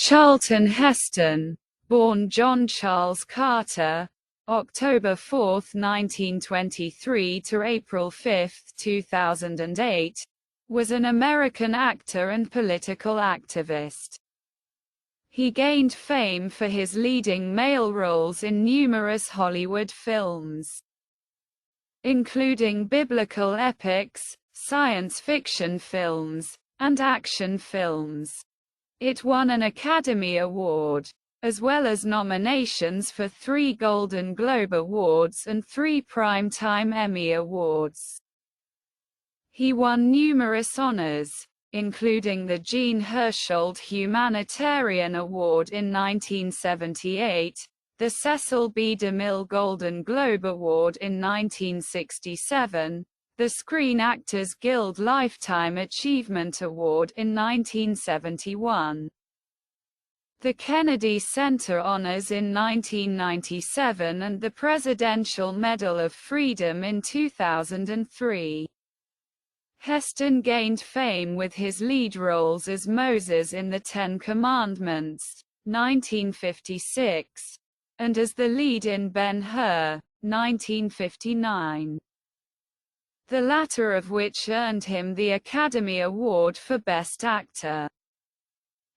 Charlton Heston, born John Charles Carter, October 4, 1923 to April 5, 2008, was an American actor and political activist. He gained fame for his leading male roles in numerous Hollywood films, including biblical epics, science fiction films, and action films. It won an Academy Award, as well as nominations for 3 Golden Globe Awards and 3 Primetime Emmy Awards. He won numerous honors, including the Jean Hersholt Humanitarian Award in 1978, the Cecil B. DeMille Golden Globe Award in 1967, the Screen Actors Guild Lifetime Achievement Award in 1971, the Kennedy Center Honors in 1997 and the Presidential Medal of Freedom in 2003. Heston gained fame with his lead roles as Moses in The Ten Commandments, 1956, and as the lead in Ben-Hur, 1959. The latter of which earned him the Academy Award for Best Actor.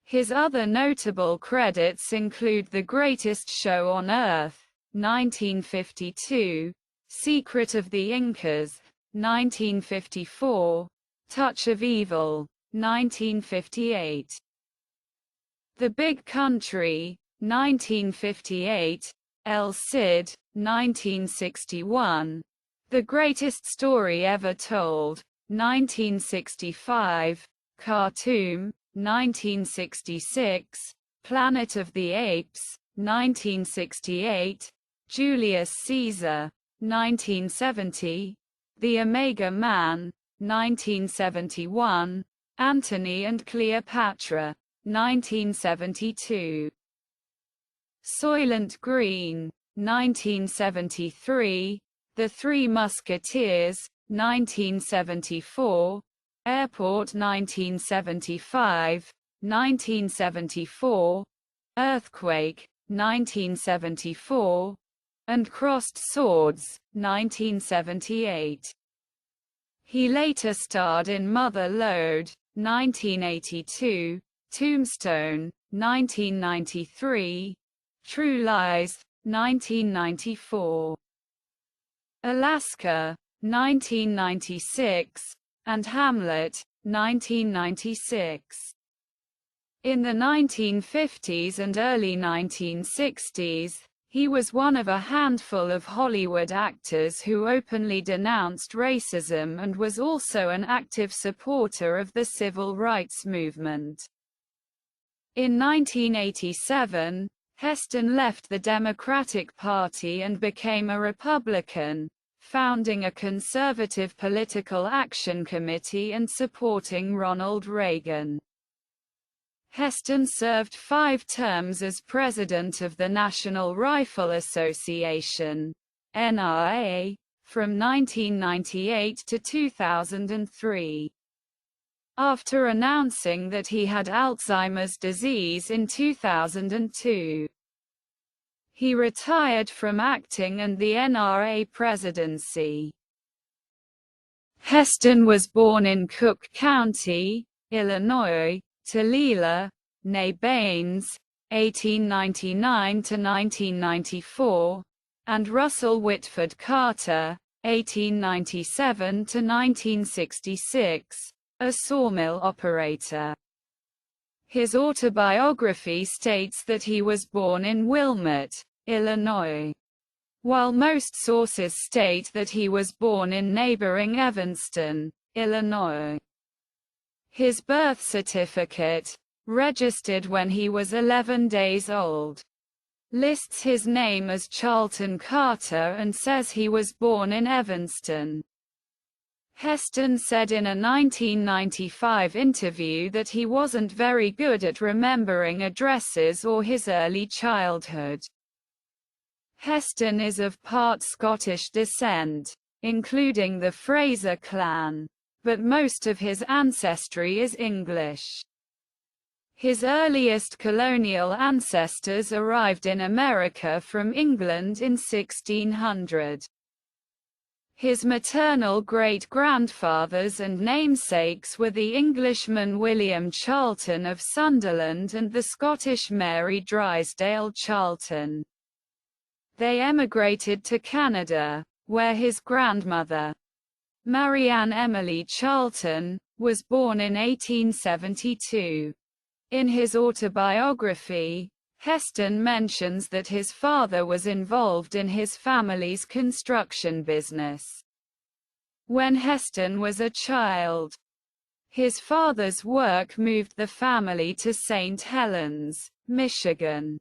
His other notable credits include The Greatest Show on Earth, 1952, Secret of the Incas, 1954, Touch of Evil, 1958. The Big Country, 1958, El Cid, 1961, The Greatest Story Ever Told, 1965, Khartoum, 1966, Planet of the Apes, 1968, Julius Caesar, 1970, The Omega Man, 1971, Antony and Cleopatra, 1972. Soylent Green, 1973, The Three Musketeers, 1974, Airport 1975, 1974, Earthquake, 1974, and Crossed Swords, 1978. He later starred in Mother Lode, 1982, Tombstone, 1993, True Lies, 1994, Alaska, 1996, and Hamlet, 1996. In the 1950s and early 1960s, he was one of a handful of Hollywood actors who openly denounced racism and was also an active supporter of the civil rights movement. In 1987, Heston left the Democratic Party and became a Republican, founding a conservative political action committee and supporting Ronald Reagan. Heston served 5 terms as president of the National Rifle Association, NRA, from 1998 to 2003. After announcing that he had Alzheimer's disease in 2002. He retired from acting and the NRA presidency. Heston was born in Cook County, Illinois, to Lila, née Baines, 1899 to 1994, and Russell Whitford Carter, 1897 to 1966, a sawmill operator. His autobiography states that he was born in Wilmette, Illinois, while most sources state that he was born in neighboring Evanston, Illinois. His birth certificate, registered when he was 11 days old, lists his name as Charlton Carter and says he was born in Evanston. Heston said in a 1995 interview that he wasn't very good at remembering addresses or his early childhood. Heston is of part Scottish descent, including the Fraser clan, but most of his ancestry is English. His earliest colonial ancestors arrived in America from England in 1600. His maternal great-grandfathers and namesakes were the Englishman William Charlton of Sunderland and the Scottish Mary Drysdale Charlton. They emigrated to Canada, where his grandmother, Marianne Emily Charlton, was born in 1872. In his autobiography, Heston mentions that his father was involved in his family's construction business. When Heston was a child, his father's work moved the family to St. Helens, Michigan.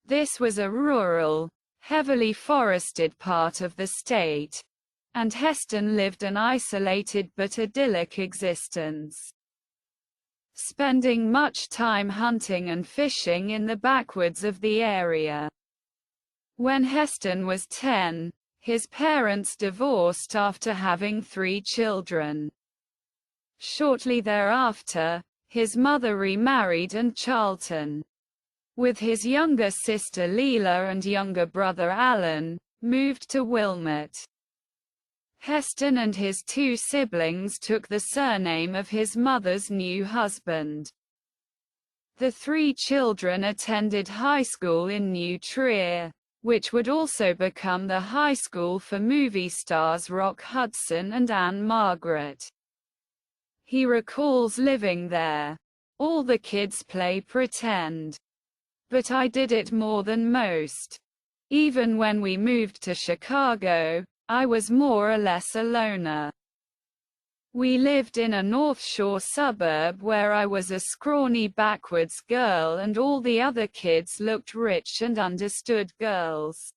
This was a rural, heavily forested part of the state, and Heston lived an isolated but idyllic existence, spending much time hunting and fishing in the backwoods of the area. When Heston was 10, his parents divorced after having 3 children. Shortly thereafter, his mother remarried and Charlton, with his younger sister Lila and younger brother Alan, moved to Wilmot. Heston and his 2 siblings took the surname of his mother's new husband. The 3 children attended high school in New Trier, which would also become the high school for movie stars Rock Hudson and Anne Margaret. He recalls living there. All the kids play pretend. But I did it more than most. Even when we moved to Chicago, I was more or less a loner. We lived in a North Shore suburb where I was a scrawny backwoods girl and all the other kids looked rich and understood girls.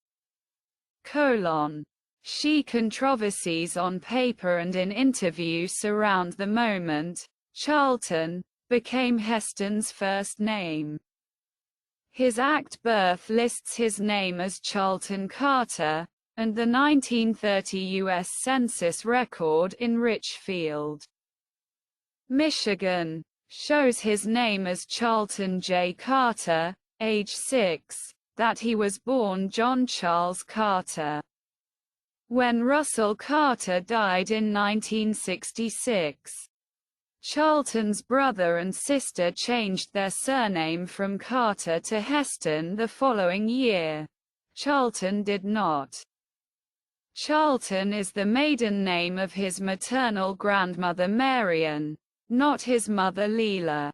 She controversies on paper and in interview surround the moment. Charlton became Heston's first name. His act birth lists his name as Charlton Carter, and the 1930 U.S. Census record in Richfield, Michigan, shows his name as Charlton J. Carter, age 6, that he was born John Charles Carter. When Russell Carter died in 1966, Charlton's brother and sister changed their surname from Carter to Heston the following year. Charlton did not. Charlton is the maiden name of his maternal grandmother Marian, not his mother Lila.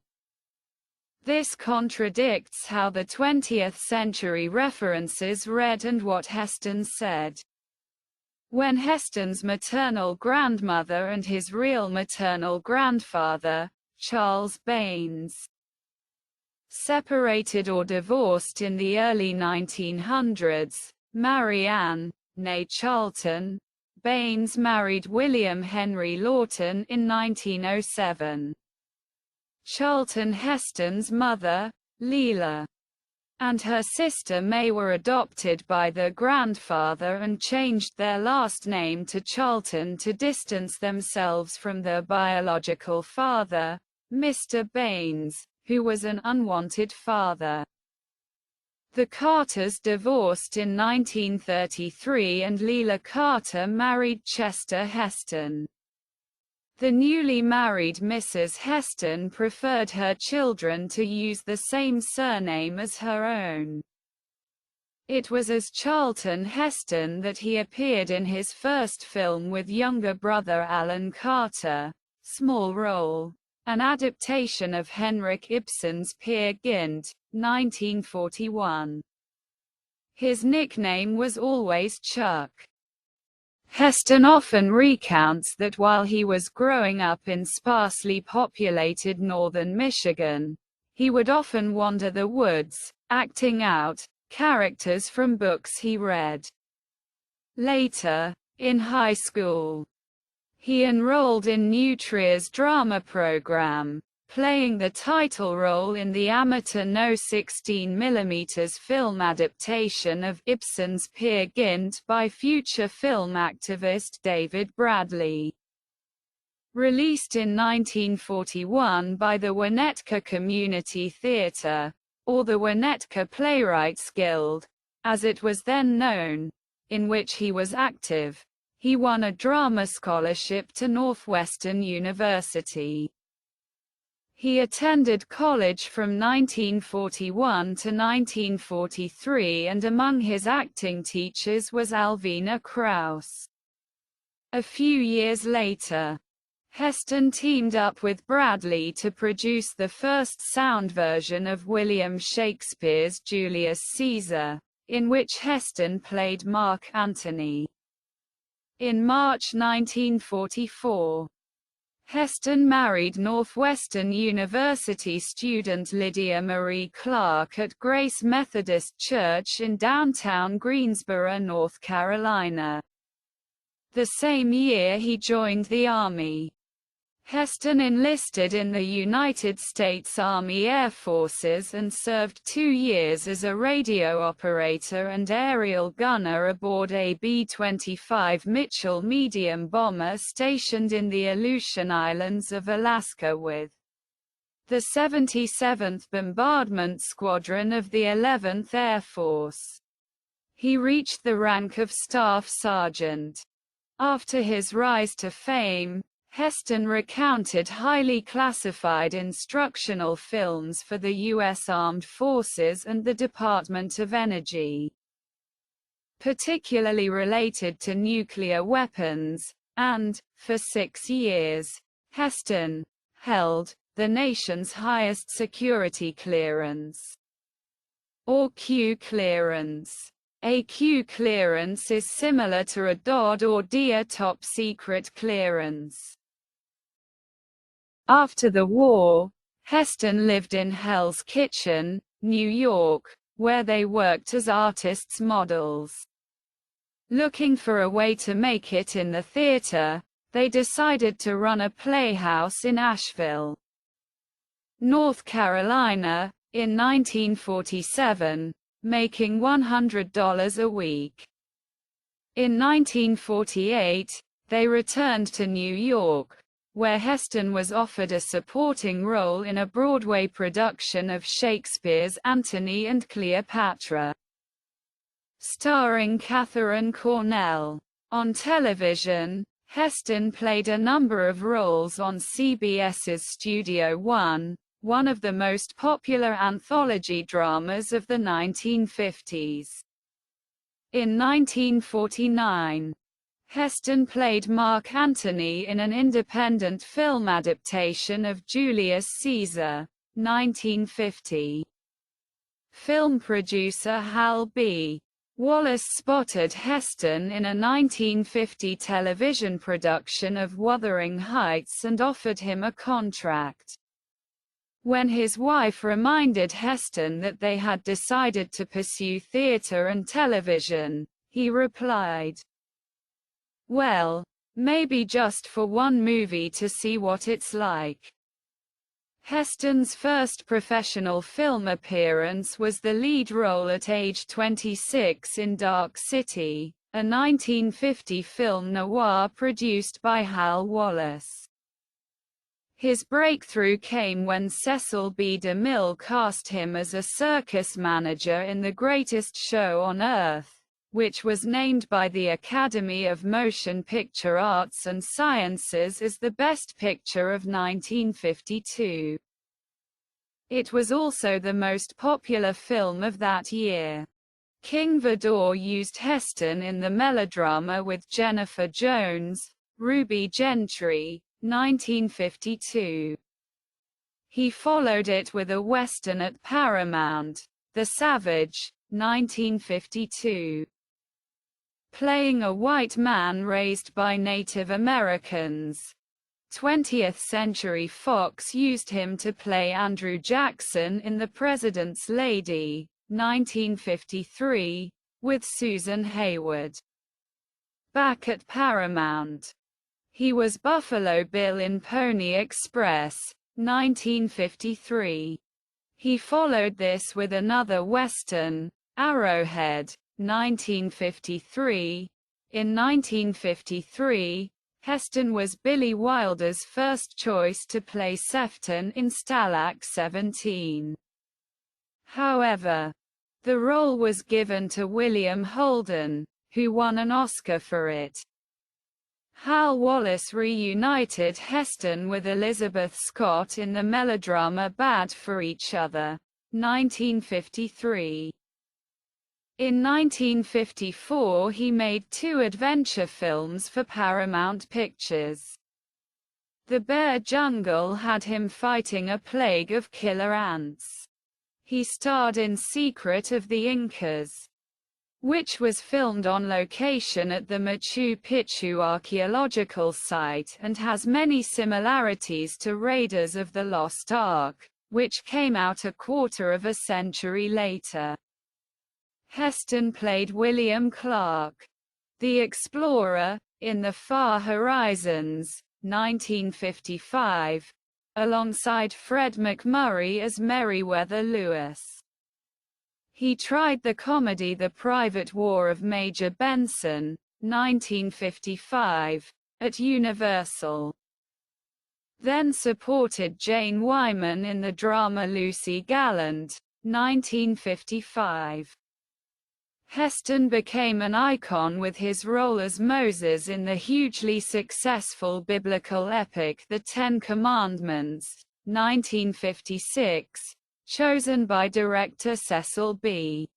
This contradicts how the 20th century references read and what Heston said. When Heston's maternal grandmother and his real maternal grandfather, Charles Baines, separated or divorced in the early 1900s, Marianne, née Charlton, Baines married William Henry Lawton in 1907. Charlton Heston's mother, Lila, and her sister May were adopted by their grandfather and changed their last name to Charlton to distance themselves from their biological father, Mr. Baines, who was an unwanted father. The Carters divorced in 1933 and Lila Carter married Chester Heston. The newly married Mrs. Heston preferred her children to use the same surname as her own. It was as Charlton Heston that he appeared in his first film with younger brother Alan Carter, small role, an adaptation of Henrik Ibsen's Peer Gynt, 1941. His nickname was always Chuck. Heston often recounts that while he was growing up in sparsely populated northern Michigan, he would often wander the woods, acting out characters from books he read. Later, in high school, he enrolled in New Trier's drama program, playing the title role in the amateur No 16mm film adaptation of Ibsen's Peer Gynt by future film activist David Bradley. Released in 1941 by the Winnetka Community Theatre, or the Winnetka Playwrights Guild, as it was then known, in which he was active, he won a drama scholarship to Northwestern University. He attended college from 1941 to 1943, and among his acting teachers was Alvina Krauss. A few years later, Heston teamed up with Bradley to produce the first sound version of William Shakespeare's Julius Caesar, in which Heston played Mark Antony. In March 1944, Heston married Northwestern University student Lydia Marie Clark at Grace Methodist Church in downtown Greensboro, North Carolina. The same year he joined the Army. Heston enlisted in the United States Army Air Forces and served 2 years as a radio operator and aerial gunner aboard a B-25 Mitchell medium bomber stationed in the Aleutian Islands of Alaska with the 77th Bombardment Squadron of the 11th Air Force. He reached the rank of Staff Sergeant. After his rise to fame, Heston recounted highly classified instructional films for the U.S. Armed Forces and the Department of Energy, particularly related to nuclear weapons, and, for 6 years, Heston held the nation's highest security clearance, or Q clearance. A Q clearance is similar to a DOD or DIA top secret clearance. After the war, Heston lived in Hell's Kitchen, New York, where they worked as artists' models. Looking for a way to make it in the theater, they decided to run a playhouse in Asheville, North Carolina, in 1947, making $100 a week. In 1948, they returned to New York, where Heston was offered a supporting role in a Broadway production of Shakespeare's Antony and Cleopatra, starring Katharine Cornell. On television, Heston played a number of roles on CBS's Studio One, one of the most popular anthology dramas of the 1950s. In 1949, Heston played Mark Antony in an independent film adaptation of Julius Caesar, 1950. Film producer Hal B. Wallace spotted Heston in a 1950 television production of Wuthering Heights and offered him a contract. When his wife reminded Heston that they had decided to pursue theater and television, he replied, "Well, maybe just for one movie to see what it's like." Heston's first professional film appearance was the lead role at age 26 in Dark City, a 1950 film noir produced by Hal Wallace. His breakthrough came when Cecil B. DeMille cast him as a circus manager in The Greatest Show on Earth, which was named by the Academy of Motion Picture Arts and Sciences as the Best Picture of 1952. It was also the most popular film of that year. King Vidor used Heston in the melodrama with Jennifer Jones, Ruby Gentry, 1952. He followed it with a western at Paramount, The Savage, 1952. Playing a white man raised by Native Americans. 20th Century Fox used him to play Andrew Jackson in The President's Lady, 1953, with Susan Hayward. Back at Paramount, he was Buffalo Bill in Pony Express, 1953. He followed this with another western, Arrowhead, 1953. In 1953, Heston was Billy Wilder's first choice to play Sefton in Stalag 17. However, the role was given to William Holden, who won an Oscar for it. Hal Wallace reunited Heston with Elizabeth Scott in the melodrama Bad for Each Other, 1953. In 1954 he made 2 adventure films for Paramount Pictures. The Bear Jungle had him fighting a plague of killer ants. He starred in Secret of the Incas, which was filmed on location at the Machu Picchu archaeological site and has many similarities to Raiders of the Lost Ark, which came out a quarter of a century later. Heston played William Clark, the explorer, in The Far Horizons, 1955, alongside Fred MacMurray as Meriwether Lewis. He tried the comedy The Private War of Major Benson, 1955, at Universal. Then supported Jane Wyman in the drama Lucy Gallant, 1955. Heston became an icon with his role as Moses in the hugely successful biblical epic The Ten Commandments, 1956, chosen by director Cecil B.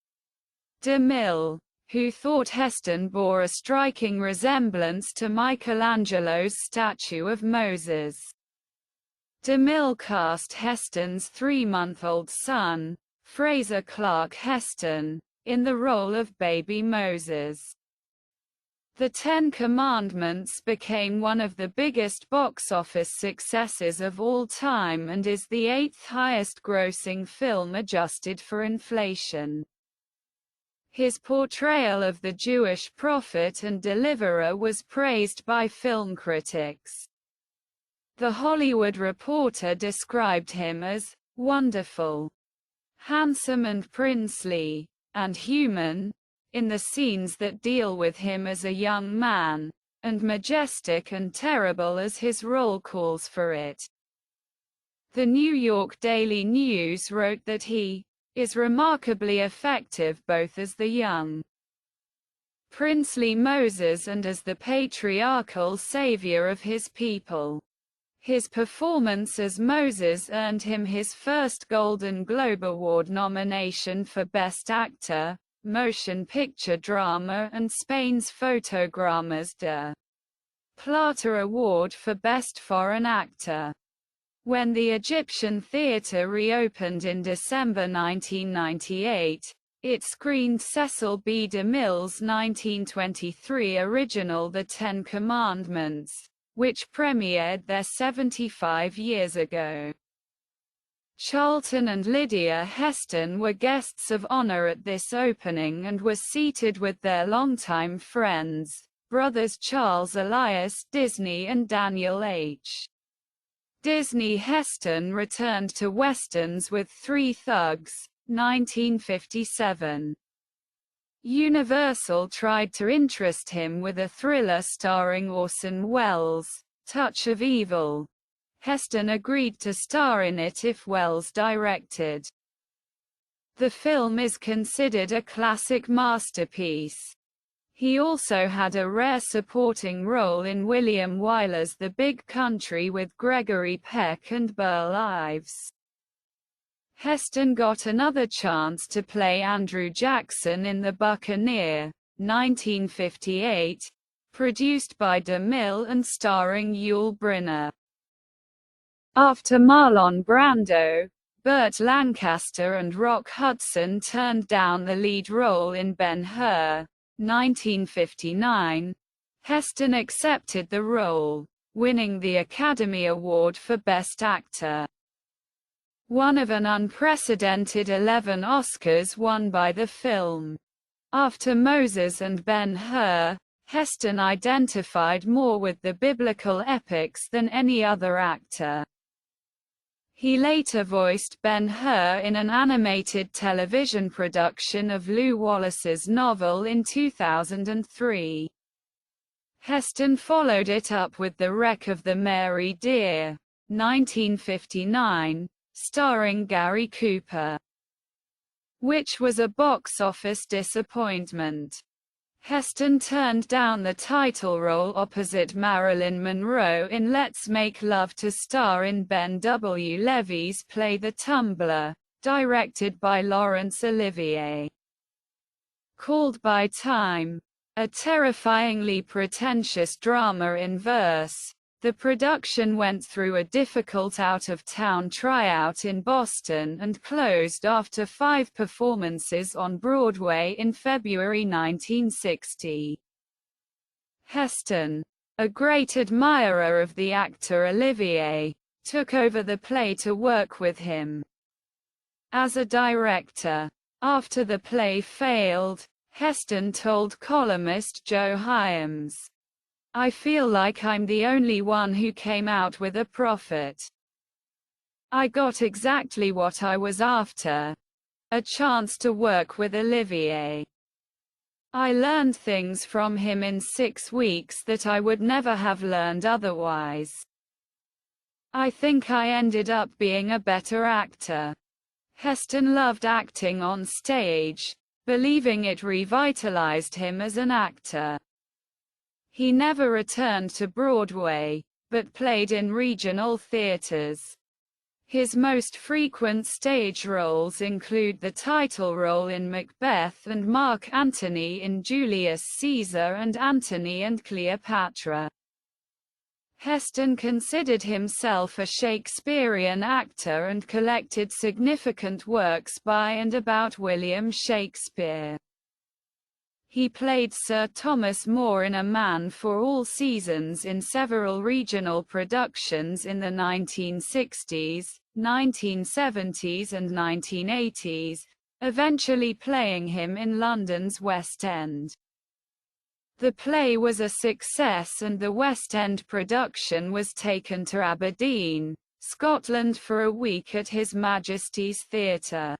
DeMille, who thought Heston bore a striking resemblance to Michelangelo's statue of Moses. DeMille cast Heston's 3-month-old son, Fraser Clark Heston, in the role of baby Moses. The Ten Commandments became one of the biggest box office successes of all time and is the 8th highest-grossing film adjusted for inflation. His portrayal of the Jewish prophet and deliverer was praised by film critics. The Hollywood Reporter described him as wonderful, handsome and princely, and human, in the scenes that deal with him as a young man, and majestic and terrible as his role calls for it. The New York Daily News wrote that he is remarkably effective both as the young, princely Moses and as the patriarchal savior of his people. His performance as Moses earned him his first Golden Globe Award nomination for Best Actor, Motion Picture Drama and Spain's Fotogramas de Plata Award for Best Foreign Actor. When the Egyptian Theatre reopened in December 1998, it screened Cecil B. DeMille's 1923 original The Ten Commandments, which premiered there 75 years ago. Charlton and Lydia Heston were guests of honor at this opening and were seated with their longtime friends, brothers Charles Elias Disney and Daniel H. Disney. Heston returned to westerns with Three Thugs, 1957. Universal tried to interest him with a thriller starring Orson Welles, Touch of Evil. Heston agreed to star in it if Welles directed. The film is considered a classic masterpiece. He also had a rare supporting role in William Wyler's The Big Country with Gregory Peck and Burl Ives. Heston got another chance to play Andrew Jackson in The Buccaneer, 1958, produced by DeMille and starring Yul Brynner. After Marlon Brando, Burt Lancaster and Rock Hudson turned down the lead role in Ben-Hur, 1959, Heston accepted the role, winning the Academy Award for Best Actor. One of an unprecedented 11 Oscars won by the film. After Moses and Ben-Hur, Heston identified more with the biblical epics than any other actor. He later voiced Ben-Hur in an animated television production of Lew Wallace's novel in 2003. Heston followed it up with The Wreck of the Mary Dear, 1959, starring Gary Cooper, which was a box office disappointment. Heston turned down the title role opposite Marilyn Monroe in Let's Make Love to star in Ben W. Levy's play The Tumbler, directed by Laurence Olivier. Called by Time a terrifyingly pretentious drama in verse, the production went through a difficult out-of-town tryout in Boston and closed after 5 performances on Broadway in February 1960. Heston, a great admirer of the actor Olivier, took over the play to work with him as a director. After the play failed, Heston told columnist Joe Hyams, "I feel like I'm the only one who came out with a profit. I got exactly what I was after, a chance to work with Olivier. I learned things from him in 6 weeks that I would never have learned otherwise. I think I ended up being a better actor." Heston loved acting on stage, believing it revitalized him as an actor. He never returned to Broadway, but played in regional theaters. His most frequent stage roles include the title role in Macbeth and Mark Antony in Julius Caesar and Antony and Cleopatra. Heston considered himself a Shakespearean actor and collected significant works by and about William Shakespeare. He played Sir Thomas More in A Man for All Seasons in several regional productions in the 1960s, 1970s and 1980s, eventually playing him in London's West End. The play was a success and the West End production was taken to Aberdeen, Scotland for a week at His Majesty's Theatre.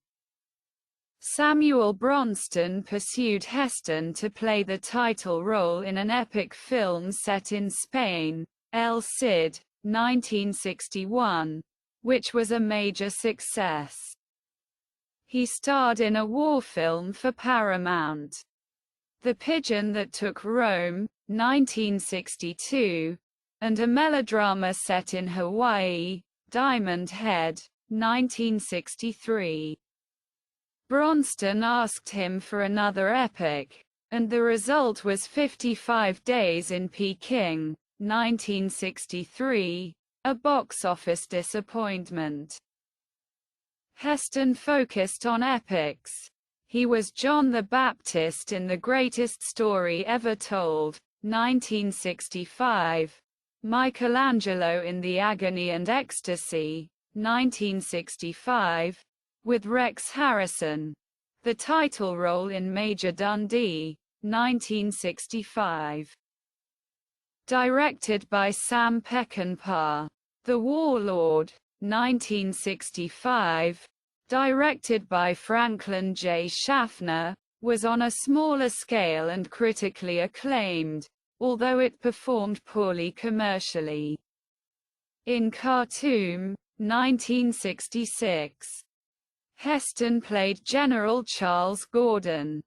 Samuel Bronston pursued Heston to play the title role in an epic film set in Spain, El Cid, 1961, which was a major success. He starred in a war film for Paramount, The Pigeon That Took Rome, 1962, and a melodrama set in Hawaii, Diamond Head, 1963. Bronston asked him for another epic, and the result was 55 Days in Peking, 1963, a box office disappointment. Heston focused on epics. He was John the Baptist in The Greatest Story Ever Told, 1965, Michelangelo in The Agony and Ecstasy, 1965, with Rex Harrison, the title role in Major Dundee, 1965. Directed by Sam Peckinpah. The Warlord, 1965, directed by Franklin J. Schaffner, was on a smaller scale and critically acclaimed, although it performed poorly commercially. In Khartoum, 1966, Heston played General Charles Gordon.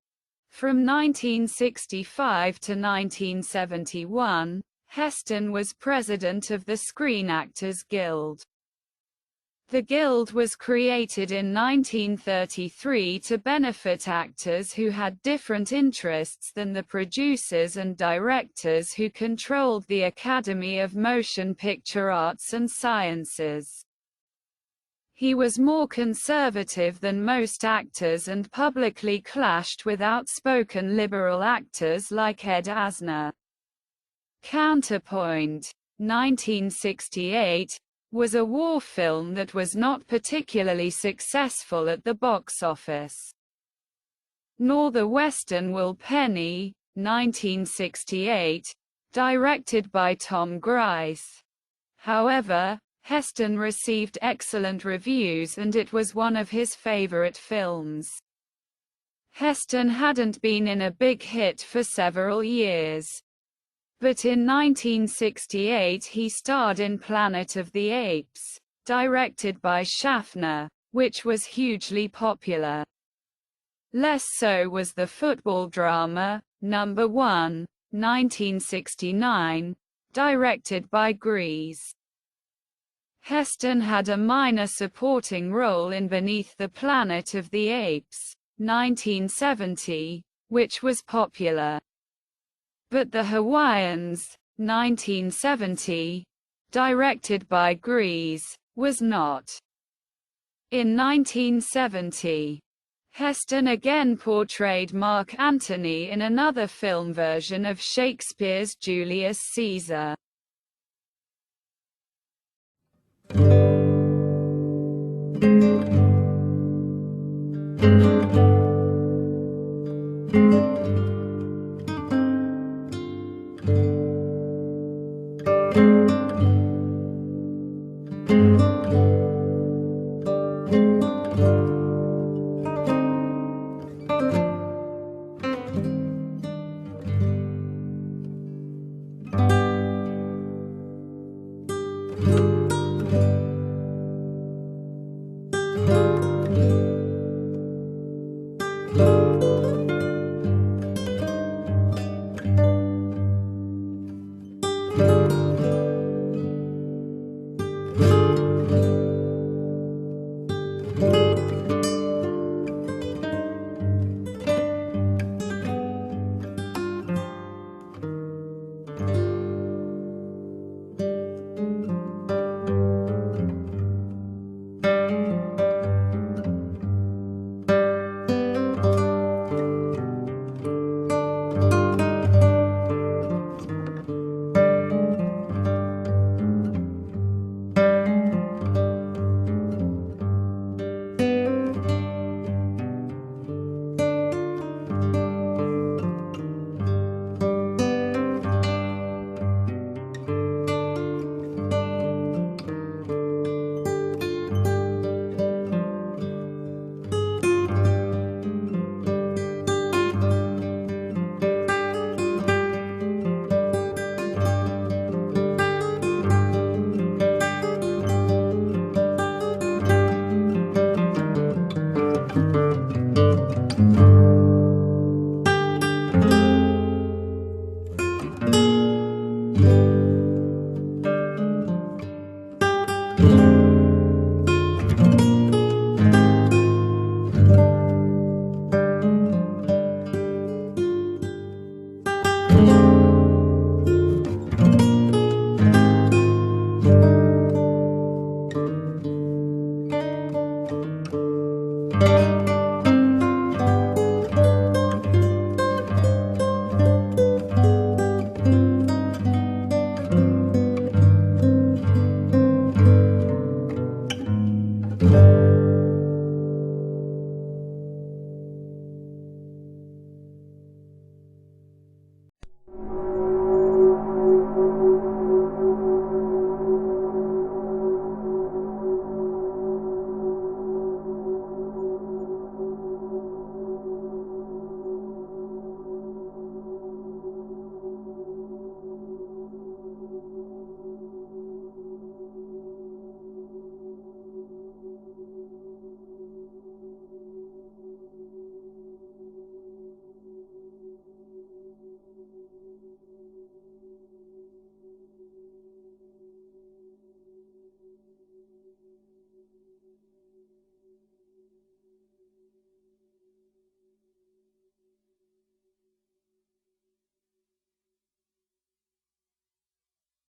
From 1965 to 1971, Heston was president of the Screen Actors Guild. The Guild was created in 1933 to benefit actors who had different interests than the producers and directors who controlled the Academy of Motion Picture Arts and Sciences. He was more conservative than most actors and publicly clashed with outspoken liberal actors like Ed Asner. Counterpoint, 1968, was a war film that was not particularly successful at the box office. Nor the Western Will Penny, 1968, directed by Tom Gries. However, Heston received excellent reviews and it was one of his favorite films. Heston hadn't been in a big hit for several years. But in 1968 he starred in Planet of the Apes, directed by Schaffner, which was hugely popular. Less so was the football drama, Number 1, 1969, directed by Grease. Heston had a minor supporting role in Beneath the Planet of the Apes, 1970, which was popular. But The Hawaiians, 1970, directed by Grease, was not. In 1970, Heston again portrayed Mark Antony in another film version of Shakespeare's Julius Caesar.